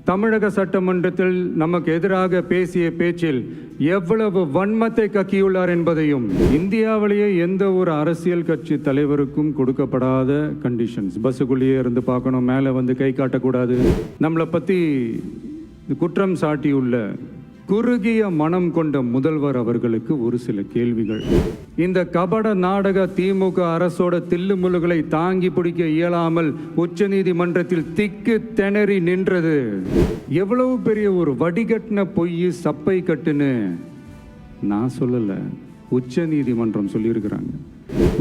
தமிழக சட்டமன்றத்தில் நமக்கு எதிராக பேசிய பேச்சில் எவ்வளவு வன்மத்தை கக்கியுள்ளார் என்பதையும், இந்தியாவிலேயே எந்த ஒரு அரசியல் கட்சி தலைவருக்கும் கொடுக்கப்படாத கண்டிஷன்ஸ், பஸ்ஸுக்குள்ளேயே இருந்து பார்க்கணும், மேலே வந்து கை காட்டக்கூடாது, நம்மளை பற்றி குற்றம் சாட்டியுள்ள குறுகிய மனம் கொண்ட முதல்வர் அவர்களுக்கு ஒரு சில கேள்விகள். இந்த கபட நாடக திமுக அரசோட தில்லுமுல்லுகளை தாங்கி பிடிக்க இயலாமல் உச்சநீதிமன்றத்தில் திக்கு திணறி நின்றது. எவ்வளவு பெரிய ஒரு வடிகட்டின பொய் சப்பை கட்டுன்னு நான் சொல்லல, உச்சநீதிமன்றம் சொல்லியிருக்கிறாங்க.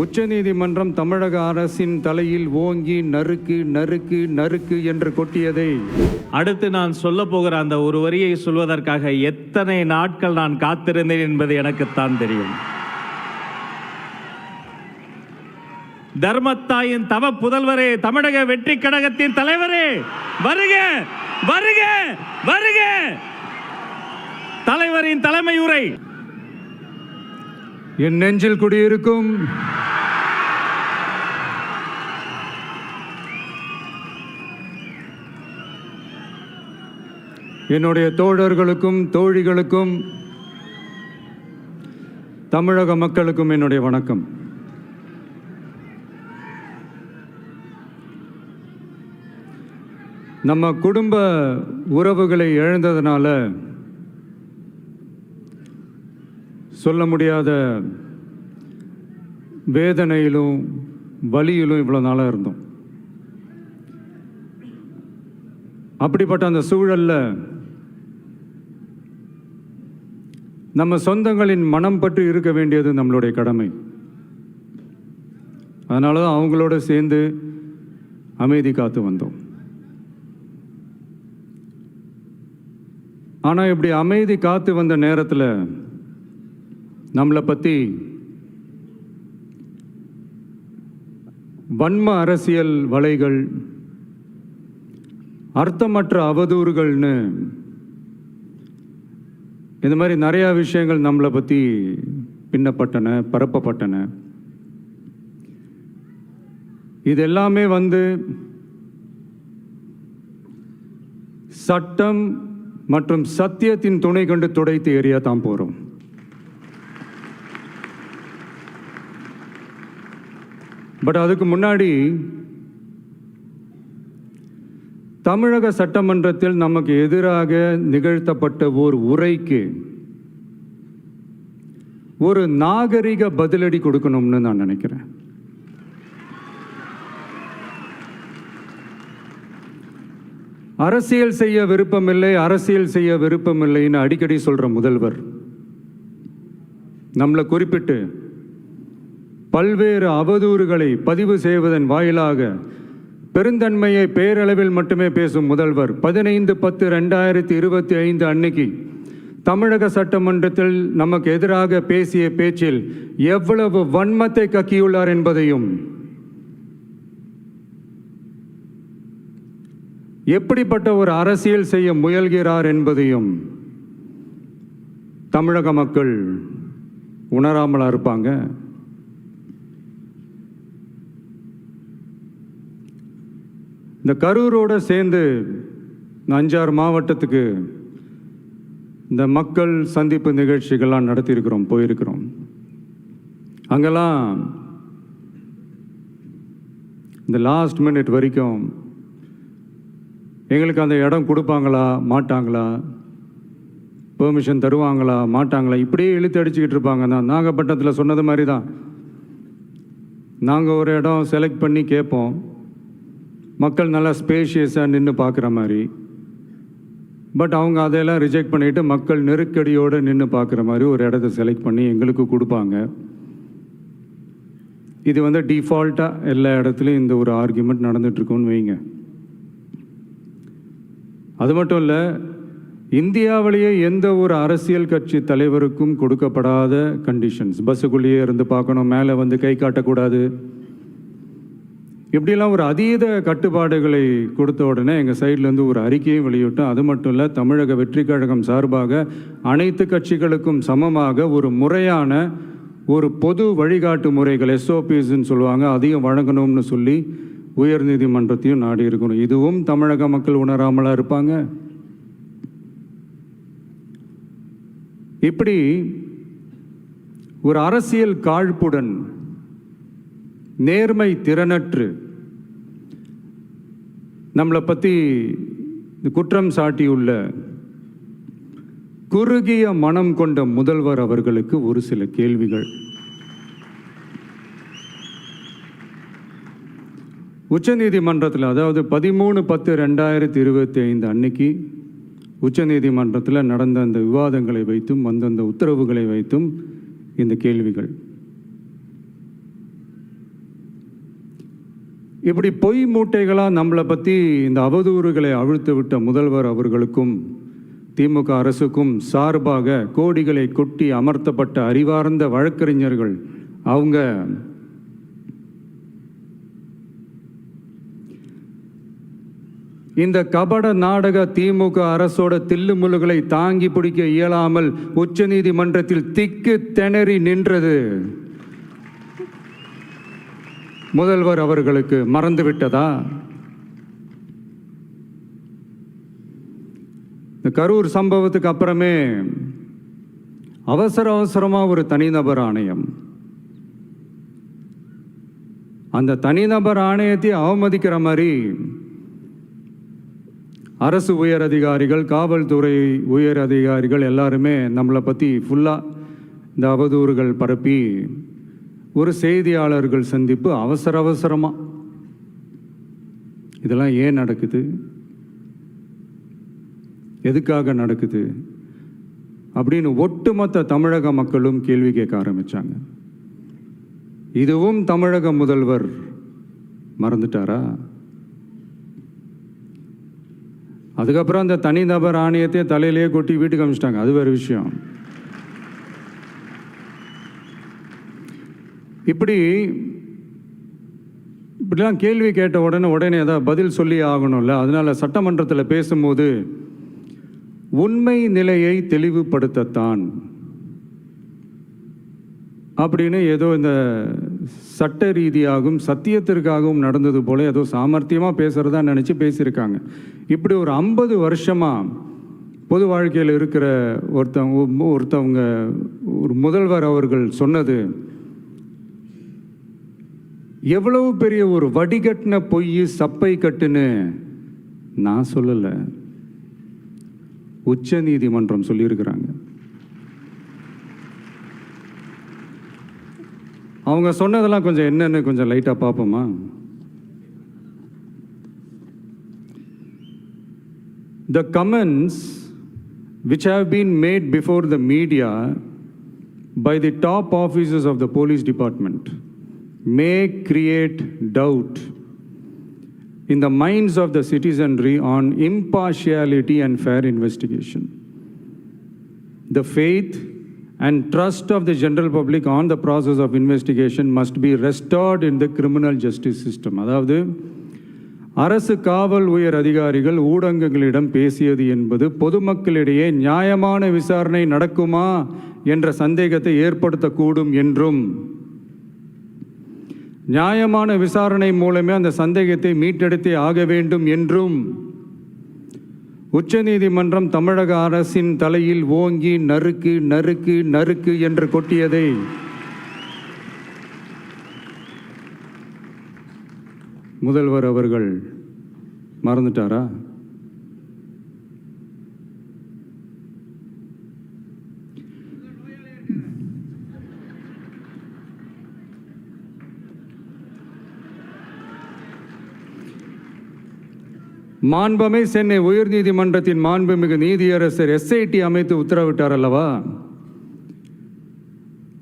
உச்சநீதிமன்றம் தமிழக அரசின் தலையில் ஓங்கி நறுக்கு நறுக்கு நறுக்கு என்று கொட்டியதை அடுத்து நான் சொல்ல போகிற அந்த ஒரு வரியை சொல்வதற்காக எத்தனை நாட்கள் நான் காத்திருந்தேன் என்பது எனக்குத்தான் தெரியும். தர்மத்தாயின் தவ புதல்வரே, தமிழக வெற்றி கழகத்தின் தலைவரே, வருக வருக வருக. தலைவரின் தலைமை உரை. என் நெஞ்சில் குடியிருக்கும் என்னுடைய தோழர்களுக்கும் தோழிகளுக்கும் தமிழக மக்களுக்கும் என்னுடைய வணக்கம். நம்ம குடும்ப உறவுகளை இழந்ததுனால சொல்ல முடியாத வேதனையிலும் வலியிலும் இவ்வளோ நாளாக இருந்தோம். அப்படிப்பட்ட அந்த சூழலில் நம்ம சொந்தங்களின் மனம் பற்றி இருக்க வேண்டியது நம்மளுடைய கடமை. அதனால தான் அவங்களோட சேர்ந்து அமைதி காத்து வந்தோம். ஆனால் இப்படி அமைதி காத்து வந்த நேரத்தில் நம்மளை பற்றி வன்ம அரசியல் வலைகள், அர்த்தமற்ற அவதூறுகள்னு இந்த மாதிரி நிறையா விஷயங்கள் நம்மளை பற்றி பின்னப்பட்டன, பரப்பப்பட்டன. இது எல்லாமே வந்து சட்டம் மற்றும் சத்தியத்தின் துணை கொண்டு துடைத்து எறிய தான் போகிறோம். பட் அதுக்கு முன்னாடி தமிழக சட்டமன்றத்தில் நமக்கு எதிராக நிகழ்த்தப்பட்ட ஒரு உரைக்கு ஒரு நாகரிக பதிலடி கொடுக்கணும்னு நான் நினைக்கிறேன். அரசியல் செய்ய விருப்பமில்லை, அரசியல் செய்ய விருப்பமில்லைன்னு அடிக்கடி சொல்ற முதல்வர் நம்மளை குறிப்பிட்டு பல்வேறு அவதூறுகளை பதிவு செய்வதன் வாயிலாக பெருந்தன்மையை பேரளவில் மட்டுமே பேசும் முதல்வர் 15/10/2025 அன்னைக்கு தமிழக சட்டமன்றத்தில் நமக்கு எதிராக பேசிய பேச்சில் எவ்வளவு வன்மத்தை கக்கியுள்ளார் என்பதையும், எப்படிப்பட்ட ஒரு அரசியல் செய்ய முயல்கிறார் என்பதையும் தமிழக மக்கள் உணராமலா இருப்பாங்க. இந்த கரூரோடு சேர்ந்து 5-6 மாவட்டத்துக்கு இந்த மக்கள் சந்திப்பு நிகழ்ச்சிகள்லாம் நடத்தியிருக்கிறோம், போயிருக்கிறோம். அங்கெல்லாம் இந்த லாஸ்ட் மினிட் வரைக்கும் எங்களுக்கு அந்த இடம் கொடுப்பாங்களா மாட்டாங்களா, பெர்மிஷன் தருவாங்களா மாட்டாங்களா, இப்படியே இழுத்து அடிச்சுக்கிட்டு இருப்பாங்க. தான் நாகப்பட்டினத்தில் சொன்னது மாதிரி தான், நாங்கள் ஒரு இடம் செலக்ட் பண்ணி கேட்போம், மக்கள் நல்லா ஸ்பேஷியஸாக நின்று பார்க்குற மாதிரி. பட் அவங்க அதையெல்லாம் ரிஜெக்ட் பண்ணிவிட்டு மக்கள் நெருக்கடியோடு நின்று பார்க்குற மாதிரி ஒரு இடத்த செலக்ட் பண்ணி எங்களுக்கு கொடுப்பாங்க. இது வந்து டிஃபால்ட்டாக எல்லா இடத்துலையும் இந்த ஒரு ஆர்கியூமெண்ட் நடந்துகிட்ருக்கோன்னு வைங்க. அது மட்டும் இல்லை, இந்தியாவிலேயே எந்த ஒரு அரசியல் கட்சி தலைவருக்கும் கொடுக்கப்படாத கண்டிஷன்ஸ், பஸ்ஸுக்குள்ளேயே இருந்து பார்க்கணும், மேலே வந்து கை காட்டக்கூடாது, இப்படிலாம் ஒரு அதீத கட்டுப்பாடுகளை கொடுத்த உடனே எங்கள் சைட்லேருந்து ஒரு அறிக்கையும் வெளியிட்டோம். அது மட்டும் இல்லை, தமிழக வெற்றி கழகம் சார்பாக அனைத்து கட்சிகளுக்கும் சமமாக ஒரு முறையான ஒரு பொது வழிகாட்டு முறைகள், எஸ்ஓபிஸ்ன்னு சொல்லுவாங்க, அதையும் வழங்கணும்னு சொல்லி உயர்நீதிமன்றத்தையும் நாடி இருக்கணும். இதுவும் தமிழக மக்கள் உணராமலாக இருப்பாங்க. இப்படி ஒரு அரசியல் காழ்ப்புடன், நேர்மை திறனற்று நம்மளை பற்றி குற்றம் சாட்டியுள்ள குறுகிய மனம் கொண்ட முதல்வர் அவர்களுக்கு ஒரு சில கேள்விகள். உச்சநீதிமன்றத்தில், அதாவது 13/10/2025 அன்னைக்கு உச்சநீதிமன்றத்தில் நடந்த அந்த விவாதங்களை வைத்தும் வந்த உத்தரவுகளை வைத்தும் இந்த கேள்விகள். இப்படி பொய் மூட்டைகளாக நம்மளை பற்றி இந்த அவதூறுகளை அவிழ்த்து விட்ட முதல்வர் அவர்களுக்கும் திமுக அரசுக்கும் சார்பாக கோடிகளை கொட்டி அமர்த்தப்பட்ட அறிவார்ந்த வழக்கறிஞர்கள் அவங்க இந்த கபட நாடக திமுக அரசோட தில்லுமுல்லுகளை தாங்கி பிடிக்க இயலாமல் உச்சநீதிமன்றத்தில் திக்கு திணறி நின்றது முதல்வர் அவர்களுக்கு மறந்துவிட்டதா? இந்த கரூர் சம்பவத்துக்கு அப்புறமே அவசரமாக ஒரு தனிநபர் ஆணையம், அந்த தனிநபர் ஆணையத்தை அவமதிக்கிற மாதிரி அரசு உயர் அதிகாரிகள், காவல்துறை உயர் அதிகாரிகள் எல்லாருமே நம்மளை பற்றி ஃபுல்லாக இந்த அவதூறுகள் பரப்பி ஒரு செய்தியாளர்கள் சந்திப்பு அவசரமாக. இதெல்லாம் ஏன் நடக்குது? எதுக்காக நடக்குது அப்படின்னு ஒட்டுமொத்த தமிழக மக்களும் கேள்வி கேட்க ஆரம்பித்தாங்க. இதுவும் தமிழக முதல்வர் மறந்துட்டாரா? அதுக்கப்புறம் அந்த தனிநபர் ஆணையத்தை தலையிலேயே கொட்டி வீட்டுக்கு அனுப்பிச்சிட்டாங்க. அது வேறு விஷயம். இப்படிலாம் கேள்வி கேட்ட உடனே ஏதாவது பதில் சொல்லி ஆகணும்ல. அதனால சட்டமன்றத்தில் பேசும்போது உண்மை நிலையை தெளிவுபடுத்தத்தான் அப்படின்னு ஏதோ இந்த சட்ட ரீதியாகவும் சத்தியத்திற்காகவும் நடந்தது போல ஏதோ சாமர்த்தியமாக பேசுகிறதா நினச்சி பேசியிருக்காங்க. இப்படி ஒரு 50 வருஷமாக பொது வாழ்க்கையில் இருக்கிற ஒருத்தவங்க ஒரு முதல்வர் அவர்கள் சொன்னது எவ்வளவு பெரிய ஒரு வடிகட்டின பொய், சப்பை கட்டுன்னு நான் சொல்லலை, உச்ச நீதிமன்றம் சொல்லியிருக்கிறாங்க. அவங்க சொன்னதெல்லாம் கொஞ்சம் என்னன்னு கொஞ்சம் லைட்டாக பார்ப்போமா? The comments which have been made before the media by the top officers of the police department may create doubt in the minds of the citizenry on impartiality and fair investigation. The faith and trust of the general public on the process of investigation must be restored in the criminal justice system. அதாவது அரசு காவல் உயர் அதிகாரிகள் ஊடகங்களிடம் பேசியது என்பது பொதுமக்களிடையே நியாயமான விசாரணை நடக்குமா என்ற சந்தேகத்தை ஏற்படுத்தக்கூடும் என்றும், நியாயமான விசாரணை மூலமே அந்த சந்தேகத்தை மீட்டெடுத்தே ஆக வேண்டும் என்றும் உச்சநீதிமன்றம் தமிழக அரசின் தலையில் ஓங்கி நறுக்கு நறுக்கு நறுக்கு என்று கொட்டியதை முதல்வர் அவர்கள் மறந்துட்டாரா? மாண்புமை சென்னை உயர்நீதிமன்றத்தின் மாண்புமிகு நீதியரசர் SIT அமைத்து உத்தரவிட்டார் அல்லவா?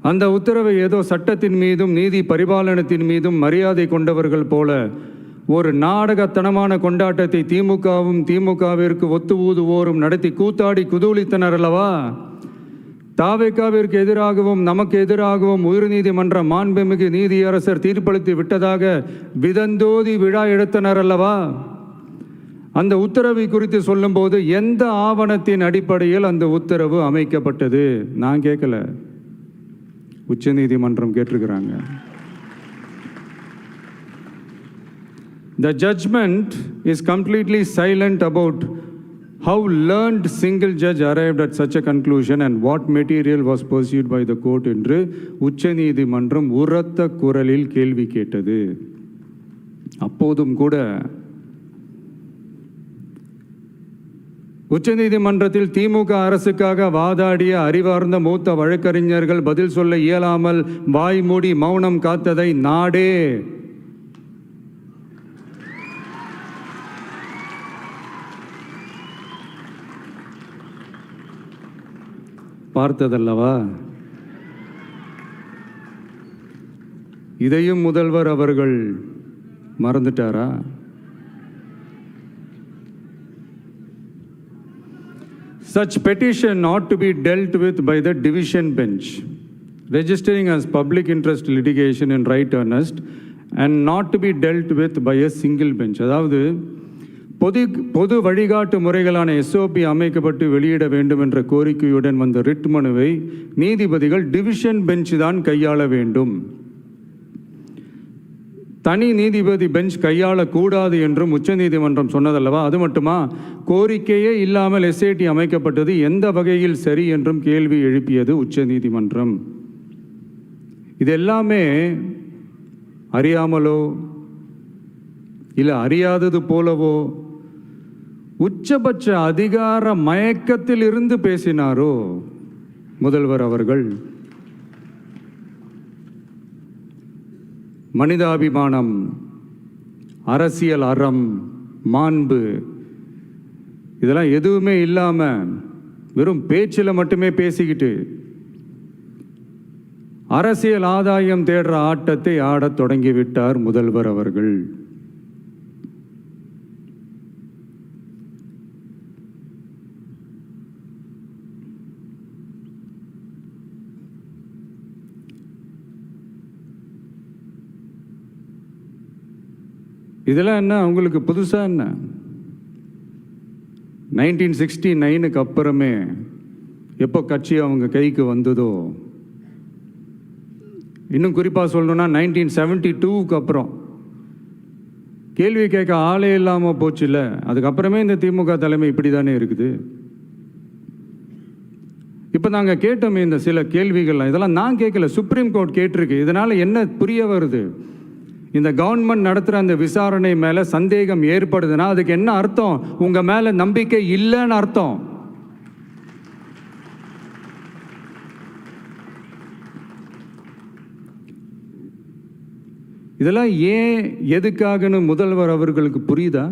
அந்த உத்தரவை ஏதோ சட்டத்தின் மீதும் நீதி பரிபாலனத்தின் மீதும் மரியாதை கொண்டவர்கள் போல ஒரு நாடகத்தனமான கொண்டாட்டத்தை திமுகவிற்கு ஒத்து ஊதுவோரும் நடத்தி கூத்தாடி குதூளித்தனர் அல்லவா? தாவேகாவிற்கு எதிராகவும் நமக்கு எதிராகவும் உயர்நீதிமன்ற மாண்புமிகு நீதியரசர் தீர்ப்பளித்து விட்டதாக விதந்தோதி விழா எடுத்தனர் அல்லவா? அந்த உத்தரவை குறித்து சொல்லும்போது எந்த ஆவணத்தின் அடிப்படையில் அந்த உத்தரவு அமைக்கப்பட்டது? நான் கேட்கல, உச்சநீதிமன்றம் கேட்டிருக்கிறாங்க. The judgment is completely silent about How learned single judge arrived at such a conclusion and what material was pursued by the court என்று உச்சநீதிமன்றம் உரத்த குரலில் கேள்வி கேட்டது. அப்போதும் கூட உச்சநீதிமன்றத்தில் திமுக அரசுக்காக வாதாடிய அறிவார்ந்த மூத்த வழக்கறிஞர்கள் பதில் சொல்ல இயலாமல் வாய் மூடி மௌனம் காத்ததை நாடே பார்த்ததல்லவா? இதையும் முதல்வர் அவர்கள் மறந்துட்டாரா? Such petition ought to be dealt with by the division bench, registering as public interest litigation in right earnest and not to be dealt with by a single bench. அதாவது பொது வழிகாட்டு முறைகளான எஸ்ஓபி அமைக்கப்பட்டு வெளியிட வேண்டும் என்ற கோரிக்கையுடன் வந்த ரிட் மனுவை நீதிபதிகள் டிவிஷன் பெஞ்ச் தான் கையாள வேண்டும், தனி நீதிபதி பெஞ்ச் கையாளக்கூடாது என்றும் உச்சநீதிமன்றம் சொன்னதல்லவா? அது மட்டுமா, கோரிக்கையே இல்லாமல் எஸ்ஐடி அமைக்கப்பட்டது எந்த வகையில் சரி என்றும் கேள்வி எழுப்பியது உச்சநீதிமன்றம். இது எல்லாமே அறியாமலோ இல்லை அறியாதது போலவோ உச்சபட்ச அதிகார மயக்கத்தில் இருந்து பேசினாரோ முதல்வர் அவர்கள்? மனிதாபிமானம், அரசியல் அறம், மாண்பு இதெல்லாம் எதுவுமே இல்லாமல் வெறும் பேச்சில் மட்டுமே பேசிக்கிட்டு அரசியல் ஆதாயம் தேடுற ஆட்டத்தை ஆடத் தொடங்கிவிட்டார் முதல்வர் அவர்கள். இதெல்லாம் என்ன உங்களுக்கு புதுசா? என்ன 1969க்கு அப்புறமே எப்போ கட்சி அவங்க கைக்கு வந்ததோ, இன்னும் குறிப்பாக சொல்லணும்னா 1972க்கு அப்புறம் கேள்வி கேட்க ஆளே இல்லாமல் போச்சுல்ல, அதுக்கப்புறமே இந்த திமுக தலைமை இப்படி தானே இருக்குது. இப்போ நாங்கள் கேட்டோமே இந்த சில கேள்விகள்லாம், இதெல்லாம் நான் கேட்கல, சுப்ரீம் கோர்ட் கேட்டிருக்கு. இதனால் என்ன புரிய வருது? இந்த கவர்மெண்ட் நடத்துகிற அந்த விசாரணை மேலே சந்தேகம் ஏற்படுதுன்னா அதுக்கு என்ன அர்த்தம்? உங்கள் மேலே நம்பிக்கை இல்லைன்னு அர்த்தம். இதெல்லாம் ஏன் எதுக்காகன்னு முதல்வர் அவர்களுக்கு புரியுதா?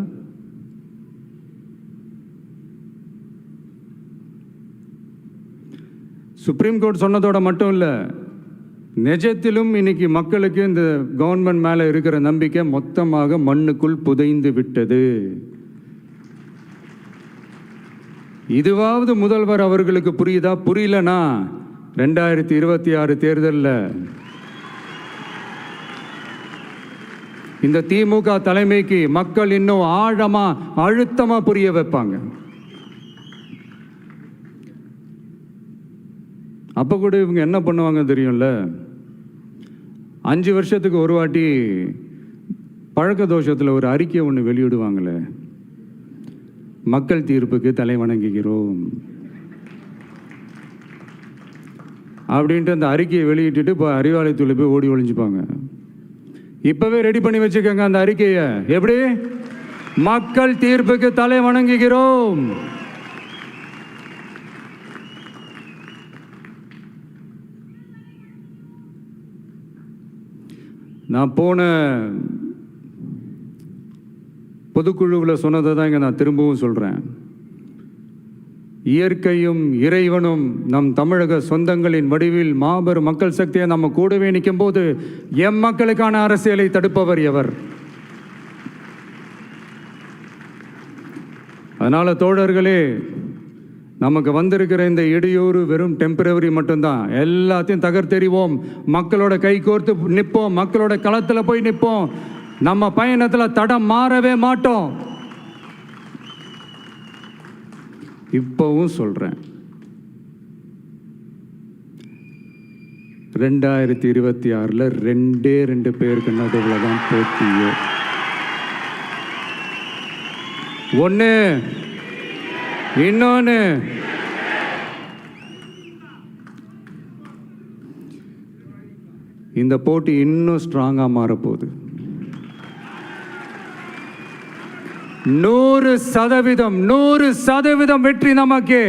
சுப்ரீம் கோர்ட் சொன்னதோட மட்டும் இல்லை, நிஜத்திலும் இன்னைக்கு மக்களுக்கு இந்த கவர்மெண்ட் மேலே இருக்கிற நம்பிக்கை மொத்தமாக மண்ணுக்குள் புதைந்து விட்டது. இதுவாவது முதல்வர் அவர்களுக்கு புரியுதா? புரியலனா 2026 தேர்தலில் இந்த திமுக தலைமைக்கு மக்கள் இன்னும் ஆழமா அழுத்தமா புரிய வைப்பாங்க. அப்போ கூட இவங்க என்ன பண்ணுவாங்க தெரியும்ல, 5 வருஷத்துக்கு ஒரு வாட்டி பழக்க தோஷத்தில் ஒரு அறிக்கை ஒன்று வெளியிடுவாங்களே, மக்கள் தீர்ப்புக்கு தலை வணங்குகிறோம் அப்படின்ட்டு அந்த அறிக்கையை வெளியிட்டுட்டு இப்போ அறிவாலயத்தில் போய் ஓடி ஒளிஞ்சுப்பாங்க. இப்போவே ரெடி பண்ணி வச்சுக்கோங்க அந்த அறிக்கையை. எப்படி? மக்கள் தீர்ப்புக்கு தலை வணங்குகிறோம். நான் போன பொதுக்குழுவில் சொன்னதை தான் இங்கே நான் திரும்பவும் சொல்கிறேன். இயற்கையும் இறைவனும் நம் தமிழக சொந்தங்களின் வடிவில் மாபெரும் மக்கள் சக்தியை நம்ம கூடவே நிற்கும் போது எம் மக்களுக்கான அரசியலை தடுப்பவர் எவர்? அதனால் தோழர்களே, நமக்கு வந்திருக்கிற இந்த இடையூறு வெறும் டெம்பரவரி மட்டும்தான். எல்லாத்தையும் தகர்த்தெறிவோம், மக்களோட கை கோர்த்து நிற்போம், மக்களோட களத்தில் போய் நிற்போம். நம்ம பயணத்தில் தடம் மாறவே மாட்டோம். இப்பவும் சொல்றேன், 2026 2 பேருக்கு நடுவில் தான் போட்டியே. ஒன்று இன்னொன்று, இந்த போட்டி இன்னும் ஸ்ட்ராங்கா மாறப்போகுது. 100% வெற்றி நமக்கு.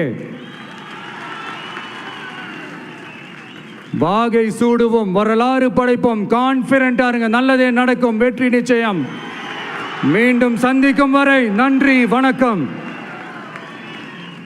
வாகை சூடுவோம், வரலாறு படைப்போம், கான்பிடண்டா இருங்க, நல்லதே நடக்கும், வெற்றி நிச்சயம். மீண்டும் சந்திக்கும் வரை நன்றி, வணக்கம்.